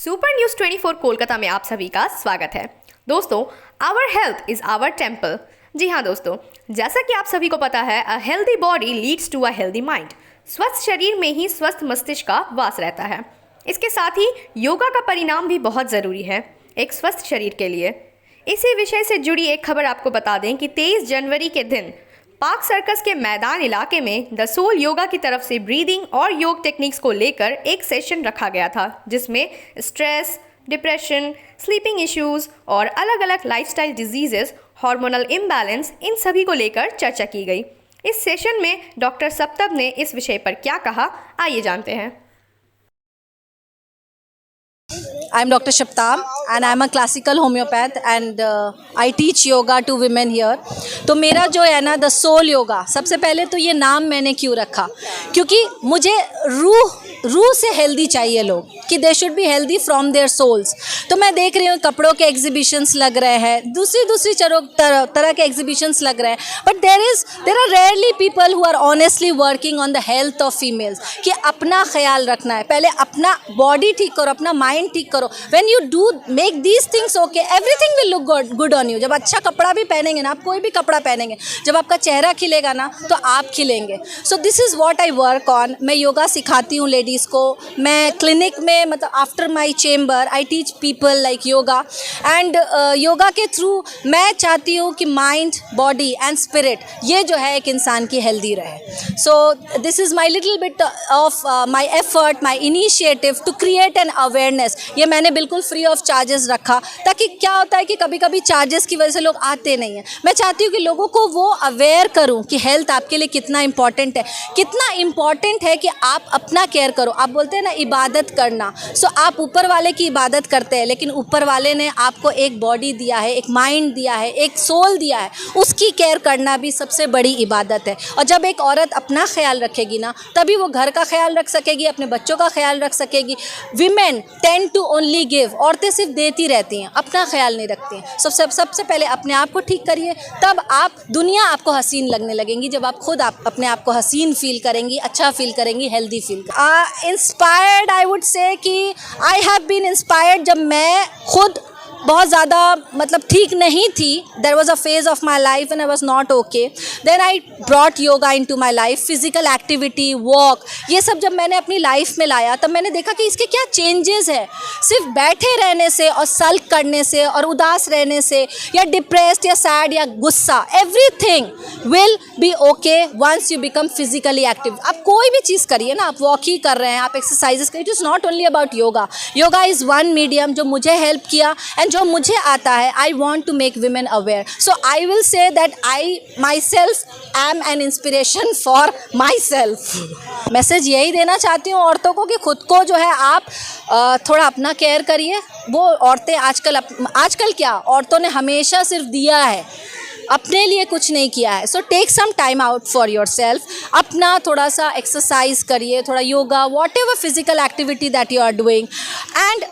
Super news 24 Kolkata में आप सभी का स्वागत है। दोस्तों, our health is our temple. जी हाँ दोस्तों, जैसा कि आप सभी को पता है, a healthy body leads to a healthy mind. स्वस्थ शरीर में ही स्वस्थ मस्तिष्क का वास रहता है। इसके साथ ही योगा का परिणाम भी बहुत ज़रूरी है एक स्वस्थ शरीर के लिए। इसी विषय से जुड़ी एक खबर आपको बता दें कि 23 जनवरी के दिन पार्क सर्कस के मैदान इलाके में द सोल योगा की तरफ से ब्रीदिंग और योग टेक्निक्स को लेकर एक सेशन रखा गया था, जिसमें स्ट्रेस, डिप्रेशन, स्लीपिंग इश्यूज़ और अलग अलग लाइफस्टाइल डिजीजेस, हार्मोनल इम्बैलेंस, इन सभी को लेकर चर्चा की गई। इस सेशन में डॉक्टर सप्तब ने इस विषय पर क्या कहा, आइए जानते हैं। I'm Dr. Shaptam and I'm a classical homeopath and I teach yoga to women here। तो मेरा जो है ना द सोल योगा, सबसे पहले तो ये नाम मैंने क्यों रखा, क्योंकि मुझे रूह से हेल्दी चाहिए लोग, कि they should be healthy from their souls. तो मैं देख रही हूँ कपड़ों के एग्जीबिशंस लग रहे हैं, दूसरी तरह के एग्जीबिशंस लग रहे हैं, but there are rarely people who are honestly working on the health of females, कि अपना ख्याल रखना है, पहले अपना बॉडी ठीक करो, अपना माइंड ठीक करो। When you do make these things okay, everything will look good on you. जब अच्छा कपड़ा भी पहनेंगे ना, आप कोई भी कपड़ा पहनेंगे, जब आपका चेहरा खिलेगा ना, तो आप खिलेंगे। So this is what I work on. मैं योगा सिखाती हूँ लेडीज़ को। मैं क्लिनिक में, मतलब after my chamber, I teach people like yoga and yoga के थ्रू मैं चाहती हूँ कि माइंड, बॉडी एंड स्पिरिट, ये जो है एक इंसान की हेल्दी रहे। So this is my little bit of my effort, my initiative to create an awareness. ये मैंने बिल्कुल फ्री ऑफ चार्जेस रखा, ताकि क्या होता है कि कभी कभी चार्जेस की वजह से लोग आते नहीं हैं। मैं चाहती हूँ कि लोगों को वो अवेयर करूँ कि हेल्थ आपके लिए कितना इंपॉर्टेंट है, कितना इंपॉर्टेंट है कि आप अपना केयर करो। आप बोलते हैं ना इबादत करना, सो आप ऊपर वाले की इबादत करते हैं, लेकिन ऊपर वाले ने आपको एक बॉडी दिया है, एक माइंड दिया है, एक सोल दिया है, उसकी केयर करना भी सबसे बड़ी इबादत है। और जब एक औरत अपना ख्याल रखेगी ना, तभी वो घर का ख्याल रख सकेगी, अपने बच्चों का ख्याल रख सकेगी। Women tend to only give, औरतें सिर्फ देती रहती हैं, अपना ख्याल नहीं रखती हैं। सबसे पहले अपने आप को ठीक करिए, तब आप दुनिया आपको हसीन लगने लगेंगी। जब आप खुद अपने आप को हसीन फील करेंगी, अच्छा फील करेंगी, healthy feel. Inspired, I would say कि आई हैव बीन इंस्पायर्ड जब मैं खुद बहुत ज़्यादा मतलब ठीक नहीं थी। There was a phase of my life and I was not okay. Then I brought yoga into my life. Physical activity, walk, ये सब जब मैंने अपनी लाइफ में लाया, तब मैंने देखा कि इसके क्या चेंजेस है। सिर्फ बैठे रहने से और सल्क करने से और उदास रहने से या डिप्रेस्ड या सैड या गुस्सा, everything will be okay once you become physically active. आप कोई भी चीज़ करिए ना, आप वॉक ही कर रहे हैं, आप एक्सरसाइजेस करिए, it is not only about yoga. Yoga is one medium जो मुझे हेल्प किया एंड जो मुझे आता है। I want to make women aware, so I will say that I myself am an inspiration for myself. Message यही देना चाहती हूँ औरतों को कि खुद को जो है आप थोड़ा अपना केयर करिए। वो औरतें आजकल क्या, औरतों ने हमेशा सिर्फ दिया है, अपने लिए कुछ नहीं किया है। So take some time out for yourself. अपना थोड़ा सा एक्सरसाइज करिए, थोड़ा yoga, whatever physical activity that you are doing, and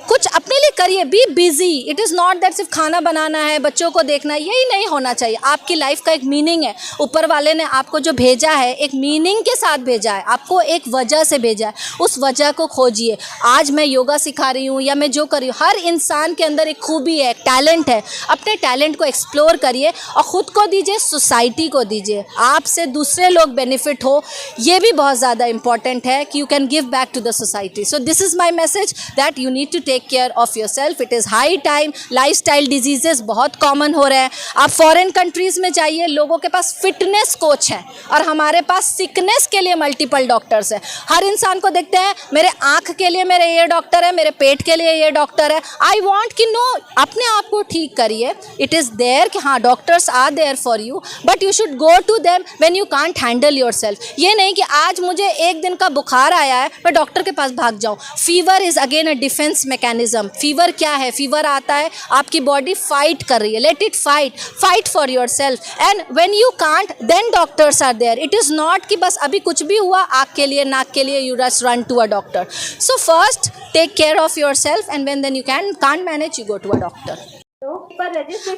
कुछ अपने लिए करिए। Be busy. It is not that सिर्फ खाना बनाना है, बच्चों को देखना है, यही नहीं होना चाहिए। आपकी लाइफ का एक मीनिंग है। ऊपर वाले ने आपको जो भेजा है, एक मीनिंग के साथ भेजा है, आपको एक वजह से भेजा है। उस वजह को खोजिए। आज मैं योगा सिखा रही हूँ या मैं जो कर रही हूँ, हर इंसान के अंदर एक खूबी है, एक टैलेंट है। अपने टैलेंट को एक्सप्लोर करिए और ख़ुद को दीजिए, सोसाइटी को दीजिए। आपसे दूसरे लोग बेनिफिट हो, ये भी बहुत ज़्यादा इंपॉर्टेंट है कि you can give back to the society. So this is my message that you need to take care of yourself. It is high time. Lifestyle diseases बहुत कॉमन हो रहे हैं। आप फॉरेन कंट्रीज़ में जाइए, लोगों के पास फिटनेस कोच हैं और हमारे पास सिकनेस के लिए मल्टीपल डॉक्टर्स हैं। हर इंसान को देखते हैं, मेरे आँख के लिए मेरे ये डॉक्टर है, मेरे पेट के लिए ये डॉक्टर है। आई वॉन्ट कि नो, अपने आप को ठीक करिए। इट इज़ देयर कि हाँ, doctors are there for you, but you should go to them when you can't handle yourself. ये नहीं कि आज मुझे एक दिन का बुखार आया है, मैं डॉक्टर के पास भाग जाऊँ। Fever is again a defence mechanism. Fever क्या है? फीवर आता है, आपकी बॉडी फाइट कर रही है। Let it fight for yourself, and when you can't, then doctors are there. It is not कि बस अभी कुछ भी हुआ आँख के लिए, नाक के लिए, you just run to a doctor. So first take care of yourself and when then you can't manage, you go to a doctor.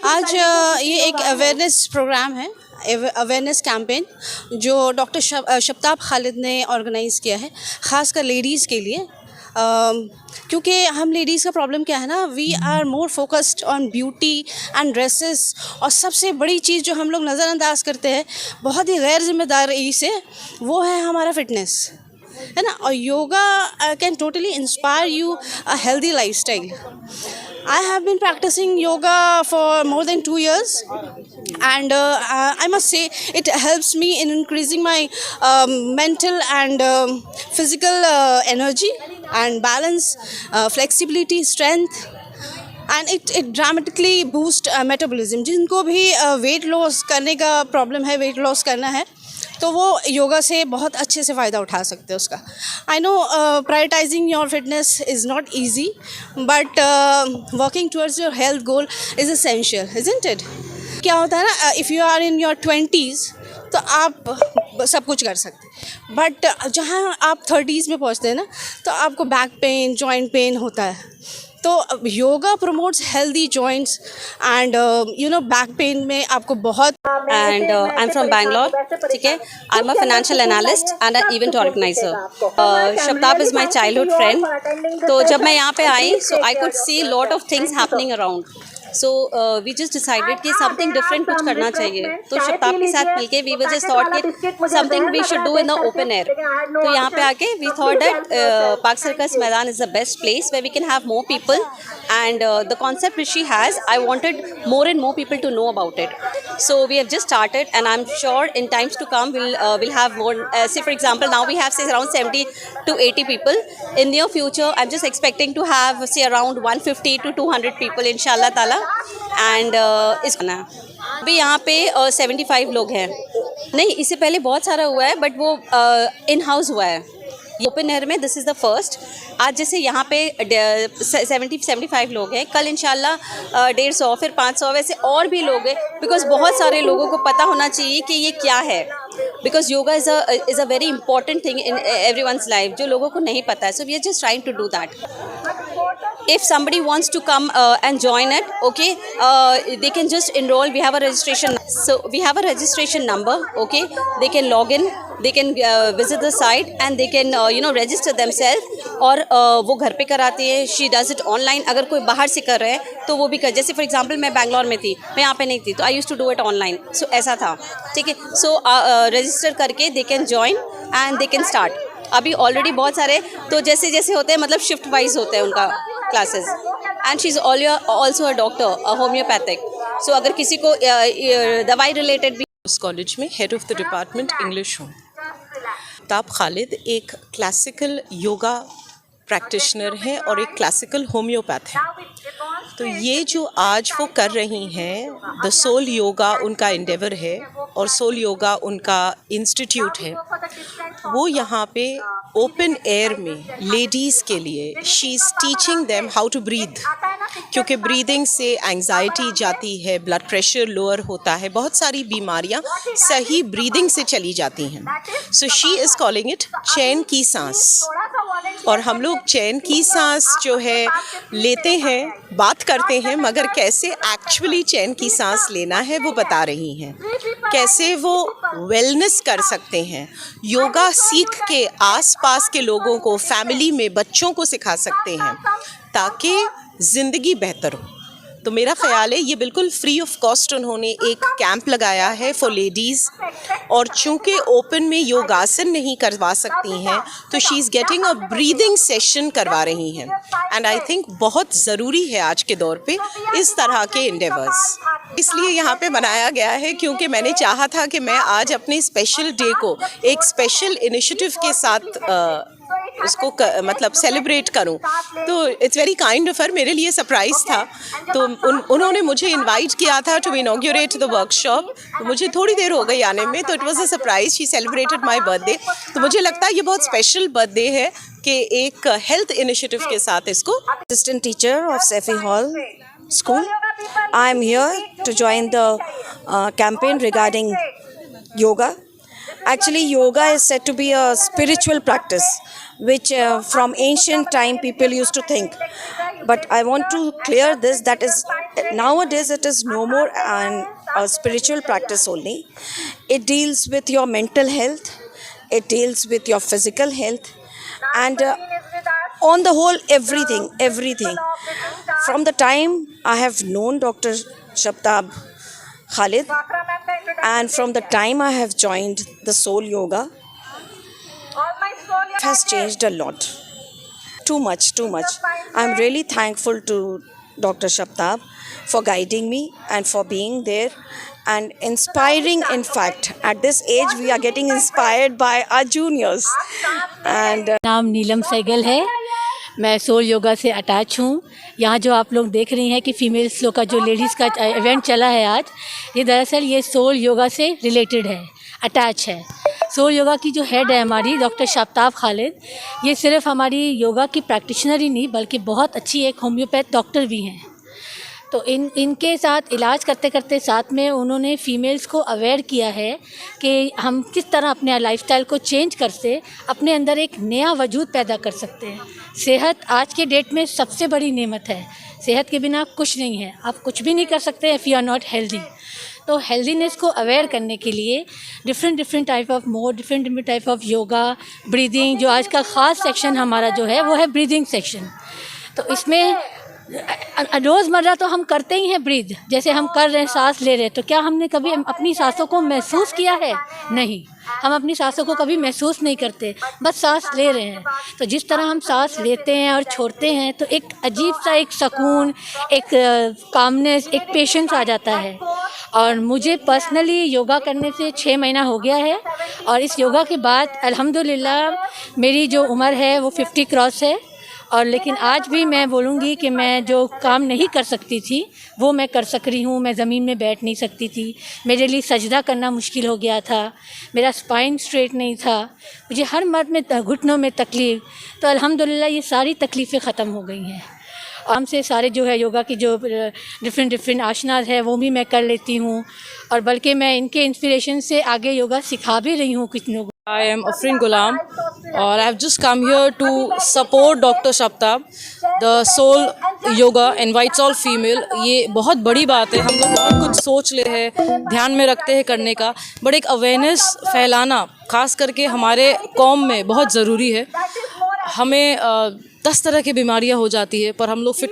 आज ये एक अवेयरनेस प्रोग्राम है, अवेयरनेस कैंपेन जो डॉक्टर शब्ताब खालिद ने ऑर्गेनाइज़ किया है, ख़ासकर लेडीज़ के लिए। क्योंकि हम लेडीज़ का प्रॉब्लम क्या है ना, we are more focused on beauty and dresses, और सबसे बड़ी चीज़ जो हम लोग नज़रअंदाज करते हैं बहुत ही गैर जिम्मेदारी से, वो है हमारा फिटनेस, है ना। और yoga can totally inspire you a healthy lifestyle. I have been practicing yoga for more than 2 years, and I must say it helps me in increasing my mental and physical energy and balance, flexibility, strength, and it dramatically boost metabolism. जिनको भी weight loss करने का problem है, weight loss करना है, तो वो योगा से बहुत अच्छे से फ़ायदा उठा सकते हैं उसका. I know prioritising your fitness is not easy, but working towards your health goal is essential, isn't it. क्या होता है ना, if you are in your 20s तो आप सब कुछ कर सकते हैं, बट जहाँ आप 30s में पहुँचते हैं ना, तो आपको बैक पेन, जॉइंट पेन होता है. तो yoga promotes healthy joints and back pain में आपको बहुत. And I'm from Bangalore, ठीक है. I'm a financial analyst and an event organizer. Shaptab is my childhood friend. तो जब मैं यहाँ पे आई, so I could see a lot of things happening around. So we just decided कि something different कुछ करना चाहिए. तो शब्ताब के साथ मिलके we were just thought कि something we should do in the open air. तो यहाँ पे आके we thought that Park Circus मैदान is the best place where we can have more people, and the concept which she has, I wanted more and more people to know about it. So we have just started, and I'm sure in times to come we'll have more. Say for example, now we have say around 70 to 80 people. In near future, I'm just expecting to have say around 150 to 200 people, inshallah ताला. And इस अभी यहाँ पे 75 लोग हैं. नहीं, इससे पहले बहुत सारा हुआ है, बट वो इन हाउस हुआ है. ओपन एयर में दिस इज़ द फर्स्ट. आज जैसे यहाँ पे 75 लोग हैं, कल इंशाल्लाह 150, फिर 500, वैसे और भी लोग हैं. बिकॉज बहुत सारे लोगों को पता होना चाहिए कि ये क्या है, because yoga is a very important thing in everyone's life, जो लोगों को नहीं पता है. So we are just trying to do that. If somebody wants to come and join it, okay, they can just enroll. We have a registration, so we have a registration number, okay. They can log in, they can visit the site, and they can register themselves. और वो घर पे कराती है. She does it online. अगर कोई बाहर से कर रहा है तो वो भी कर. जैसे फॉर एग्जांपल मैं बैंगलोर में थी, मैं यहाँ पे नहीं थी, तो I use to do it online. So ऐसा था, ठीक है. सो रजिस्टर करके they can join and they can start. अभी ऑलरेडी बहुत सारे, तो जैसे जैसे होते हैं, मतलब शिफ्ट वाइज होते हैं उनका classes. And she is also a doctor, a homeopathic. So अगर किसी को दवाई रिलेटेड भी. उस कॉलेज में head of the department English हूँ. ताब खालिद एक क्लासिकल योगा प्रैक्टिशनर है और एक क्लासिकल होम्योपैथ है. तो ये जो आज वो कर रही हैं, द सोल योगा उनका एंडेवर है और सोल योगा उनका इंस्टीट्यूट है. वो यहाँ पे ओपन एयर में लेडीज़ के लिए she is teaching them how to breathe, क्योंकि ब्रीदिंग से एंग्जाइटी जाती है, ब्लड प्रेशर लोअर होता है, बहुत सारी बीमारियाँ सही ब्रीदिंग से चली जाती हैं. So she is calling it चैन की सांस. और हम लोग चैन की सांस जो है लेते हैं, बात करते हैं, मगर कैसे एक्चुअली चैन की सांस लेना है वो बता रही हैं. कैसे वो वेलनेस कर सकते हैं, योगा सीख के आसपास के लोगों को, फैमिली में बच्चों को सिखा सकते हैं ताकि ज़िंदगी बेहतर हो. तो मेरा ख़्याल है ये बिल्कुल फ्री ऑफ कॉस्ट उन्होंने एक कैंप लगाया है फॉर लेडीज़. और चूँकि ओपन में योगासन नहीं करवा सकती हैं, तो she is getting a breathing session करवा रही हैं. एंड आई थिंक बहुत ज़रूरी है आज के दौर पे इस तरह के इंडेवर्स. इसलिए यहाँ पे बनाया गया है क्योंकि मैंने चाहा था कि मैं आज अपने स्पेशल डे को एक स्पेशल इनिशिएटिव के साथ उसको मतलब सेलिब्रेट करूं. तो it's very kind of her. मेरे लिए सरप्राइज़ था. तो उन्होंने मुझे इनवाइट किया था टू इनॉग्रेट द वर्कशॉप. तो मुझे थोड़ी देर हो गई आने में, तो it was a surprise. She celebrated my birthday. तो मुझे लगता है ये बहुत स्पेशल बर्थडे है कि एक हेल्थ इनिशिएटिव के साथ इसको. Assistant teacher of Sefi Hall School. I am here to join the campaign regarding yoga. Actually, yoga is said to be a spiritual practice, which from ancient time people used to think. But I want to clear this, that is nowadays it is no more a spiritual practice only. It deals with your mental health, it deals with your physical health, and on the whole, everything. From the time I have known Dr. Shaptab Khalid, and from the time I have joined the Soul Yoga, it has changed a lot. Too much. I'm really thankful to Dr. Shaptab for guiding me and for being there and inspiring. In fact, at this age, we are getting inspired by our juniors. And नाम नीलम सहगल है। मैं soul yoga से attach हूँ। यहाँ जो आप लोग देख रही हैं कि फीमेल्स लोग का जो लेडीज़ का इवेंट चला है आज, ये दरअसल ये सोल योगा से रिलेटेड है, अटैच है। सोल योगा की जो हेड है हमारी डॉक्टर शब्ताब खालिद, ये सिर्फ हमारी योगा की प्रैक्टिशनर ही नहीं बल्कि बहुत अच्छी एक होम्योपैथ डॉक्टर भी हैं। तो इनके साथ इलाज करते करते साथ में उन्होंने फ़ीमेल्स को अवेयर किया है कि हम किस तरह अपने लाइफस्टाइल को चेंज कर से अपने अंदर एक नया वजूद पैदा कर सकते हैं। सेहत आज के डेट में सबसे बड़ी नेमत है। सेहत के बिना कुछ नहीं है, आप कुछ भी नहीं कर सकते if you are not healthy. तो हेल्दीनेस को अवेयर करने के लिए different type of yoga, breathing, जो आज का ख़ास सेक्शन हमारा जो है वो है ब्रीदिंग सेक्शन। तो इसमें रोज़मर्रा तो हम करते ही हैं ब्रीद, जैसे हम कर रहे हैं, सांस ले रहे हैं, तो क्या हमने कभी अपनी सांसों को महसूस किया है? नहीं, हम अपनी सांसों को कभी महसूस नहीं करते, बस सांस ले रहे हैं। तो जिस तरह हम सांस लेते हैं और छोड़ते हैं तो एक अजीब सा एक सुकून, एक कामनेस, एक पेशेंस आ जाता है। और मुझे पर्सनली योगा करने से 6 महीना हो गया है और इस योगा के बाद अल्हम्दुलिल्लाह मेरी जो उम्र है वो 50 क्रॉस है। और लेकिन आज भी मैं बोलूँगी कि मैं जो काम नहीं कर सकती थी वो मैं कर सक रही हूँ। मैं ज़मीन में बैठ नहीं सकती थी, मेरे लिए सजदा करना मुश्किल हो गया था, मेरा स्पाइन स्ट्रेट नहीं था, मुझे हर मर्द में घुटनों में तकलीफ़। तो अल्हम्दुलिल्लाह ये सारी तकलीफ़ें ख़त्म हो गई हैं। और हमसे सारे जो है योगा की जो डिफरेंट आसनास है वो भी मैं कर लेती हूँ और बल्कि मैं इनके इंस्पिरेशन से आगे योगा सिखा भी रही हूँ कुछ लोगों। I am Afrin Ghulam और I have just come here to support Dr. Shaptab. The Soul Yoga invites all female. ये बहुत बड़ी बात है, हम लोग बहुत कुछ सोच ले हैं, ध्यान में रखते हैं करने का, बट एक अवेयरनेस फैलाना खास करके हमारे कौम में बहुत ज़रूरी है। हमें 10 तरह की बीमारियां हो जाती है पर हम लोग फिट